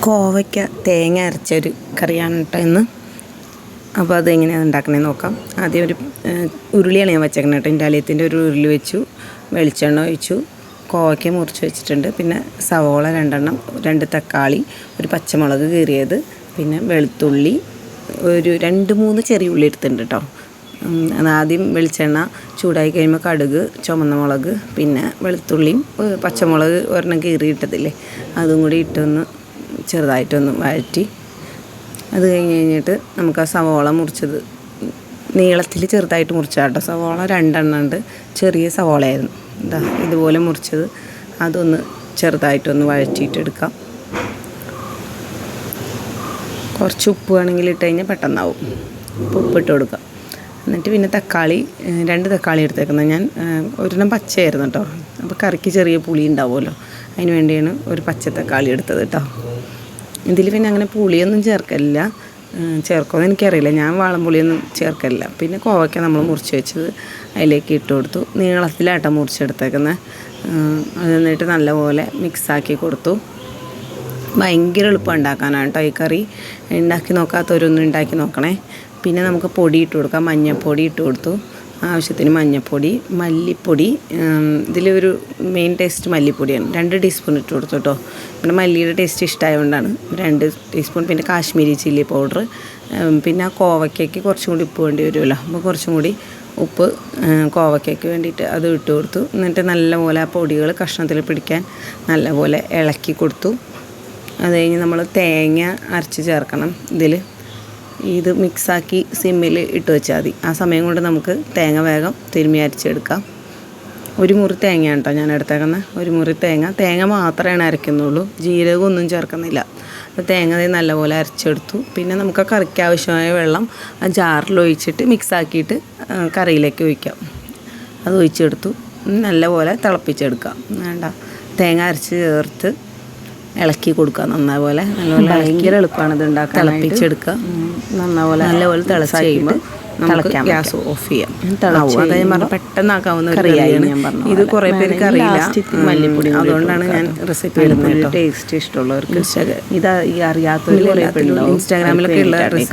കോവയ്ക്ക തേങ്ങ അരച്ചൊരു കറിയാണ് കേട്ടോ ഇന്ന്. അപ്പോൾ അതെങ്ങനെയാണ് ഉണ്ടാക്കണേന്ന് നോക്കാം. ആദ്യം ഒരു ഉരുളിയാണ് ഞാൻ വെച്ചേക്കുന്നത് കേട്ടോ. ഇൻഡാലിയത്തിൻ്റെ ഒരു ഉരുളി വെച്ചു, വെളിച്ചെണ്ണ ഒഴിച്ചു, കോവയ്ക്ക മുറിച്ച് വെച്ചിട്ടുണ്ട്. പിന്നെ സവോള 2 2 തക്കാളി, ഒരു പച്ചമുളക് കീറിയത്, പിന്നെ വെളുത്തുള്ളി ഒരു 2-3 ചെറിയ ഉള്ളി എടുത്തിട്ടുണ്ട് കേട്ടോ. ആദ്യം വെളിച്ചെണ്ണ ചൂടായി കഴിയുമ്പോൾ കടുക്, ചുമന്ന മുളക്, പിന്നെ വെളുത്തുള്ളിയും പച്ചമുളക് ഒരെണ്ണം കീറിയിട്ടതില്ലേ അതും കൂടി ഇട്ടൊന്ന് ചെറുതായിട്ടൊന്ന് വഴറ്റി, അത് കഴിഞ്ഞിട്ട് നമുക്ക് ആ സവോള മുറിച്ചത് നീളത്തിൽ ചെറുതായിട്ട് മുറിച്ചാട്ടോ. സവോള 2 ഉണ്ട്, ചെറിയ സവോളയായിരുന്നു. ഇതുപോലെ മുറിച്ചത് അതൊന്ന് ചെറുതായിട്ടൊന്ന് വഴറ്റിയിട്ടെടുക്കാം. കുറച്ച് ഉപ്പ് വേണമെങ്കിൽ ഇട്ട് കഴിഞ്ഞാൽ പെട്ടെന്നാവും. ഉപ്പിട്ട് കൊടുക്കാം. എന്നിട്ട് പിന്നെ തക്കാളി 2 തക്കാളി എടുത്തേക്കുന്നത് ഞാൻ. ഒരെണ്ണം പച്ചയായിരുന്നു കേട്ടോ. അപ്പോൾ കറിക്ക് ചെറിയ പുളി ഉണ്ടാവുമല്ലോ, അതിന് വേണ്ടിയാണ് ഒരു പച്ച തക്കാളി എടുത്തത് കേട്ടോ. ഇതിൽ പിന്നെ അങ്ങനെ പുളിയൊന്നും ചേർക്കലില്ല, ചേർക്കുമെന്ന് എനിക്കറിയില്ല. ഞാൻ വാളംപുളിയൊന്നും ചേർക്കലില്ല. പിന്നെ കോവയ്ക്ക നമ്മൾ മുറിച്ച് വെച്ചത് അതിലേക്ക് ഇട്ട് കൊടുത്തു. നീളത്തിലാട്ടം മുറിച്ചെടുത്തേക്കുന്നത്. അത് എന്നിട്ട് നല്ലപോലെ മിക്സാക്കി കൊടുത്തു. ഭയങ്കര എളുപ്പം ഉണ്ടാക്കാനാണ് കേട്ടോ ഈ കറി. ഉണ്ടാക്കി നോക്കാത്തവരൊന്നും ഉണ്ടാക്കി നോക്കണേ. പിന്നെ നമുക്ക് പൊടി ഇട്ട് കൊടുക്കാം. മഞ്ഞൾപ്പൊടി ഇട്ട് കൊടുത്തു, ആവശ്യത്തിന് മഞ്ഞൾപ്പൊടി, മല്ലിപ്പൊടി. ഇതിലൊരു മെയിൻ ടേസ്റ്റ് മല്ലിപ്പൊടിയാണ്. 2 ടീസ്പൂൺ ഇട്ട് കൊടുത്തു കേട്ടോ. പിന്നെ മല്ലിയുടെ ടേസ്റ്റ് ഇഷ്ടമായതുകൊണ്ടാണ് 2 ടീസ്പൂൺ. പിന്നെ കാശ്മീരി ചില്ലി പൗഡർ. പിന്നെ ആ കോവയ്ക്കയ്ക്ക് കുറച്ചും കൂടി ഉപ്പ് വേണ്ടി വരുമല്ലോ, അപ്പോൾ കുറച്ചും കൂടി ഉപ്പ് കോവയ്ക്കയ്ക്ക് വേണ്ടിയിട്ട് അത് ഇട്ട് കൊടുത്തു. എന്നിട്ട് നല്ലപോലെ ആ പൊടികൾ കഷ്ണത്തിൽ പിടിക്കാൻ നല്ലപോലെ ഇളക്കി കൊടുത്തു. അത് കഴിഞ്ഞ് നമ്മൾ തേങ്ങ അരച്ച് ചേർക്കണം ഇതിൽ. ഇത് മിക്സാക്കി സിമ്മിൽ ഇട്ട് വെച്ചാൽ മതി. ആ സമയം കൊണ്ട് നമുക്ക് തേങ്ങ വേഗം തിരുമ്മി അരച്ചെടുക്കാം. 1 മുറി തേങ്ങയാണ് കേട്ടോ ഞാൻ എടുത്തേക്കുന്നത്. 1 മുറി തേങ്ങ മാത്രമേ അരയ്ക്കുന്നുള്ളൂ, ജീരകമൊന്നും ചേർക്കുന്നില്ല. അപ്പോൾ തേങ്ങ നല്ലപോലെ അരച്ചെടുത്തു. പിന്നെ നമുക്ക് ആ കറിക്ക് ആവശ്യമായ വെള്ളം ആ ജാറിൽ ഒഴിച്ചിട്ട് മിക്സാക്കിയിട്ട് കറിയിലേക്ക് ഒഴിക്കാം. അത് ഒഴിച്ചെടുത്തു. നല്ലപോലെ തിളപ്പിച്ചെടുക്കാം. വേണ്ട, തേങ്ങ അരച്ച് ചേർത്ത് ഇളക്കി കൊടുക്കുക നല്ലപോലെ. ഭയങ്കര എളുപ്പമാണ് ഇത് ഉണ്ടാക്കാൻ. തിളപ്പിച്ചെടുക്കുക നല്ലപോലെ തിളച്ച് കഴിയുമ്പോൾ നമുക്ക് ഗ്യാസ് ഓഫ് ചെയ്യാം. അതായത് പറഞ്ഞാൽ പെട്ടെന്നാക്കാവുന്ന ഒരു കറിയാണ്. ഇത് കുറേ പേർക്ക് അറിയില്ല, മല്ലിപ്പൊടി. അതുകൊണ്ടാണ് ഞാൻ റെസിപ്പി ഇടുന്നത്. ടേസ്റ്റ് ഇഷ്ടമുള്ളവർക്ക് ഇത് അറിയാത്തവർ ഇൻസ്റ്റാഗ്രാമിലൊക്കെ ഉള്ള റെസിപ്പി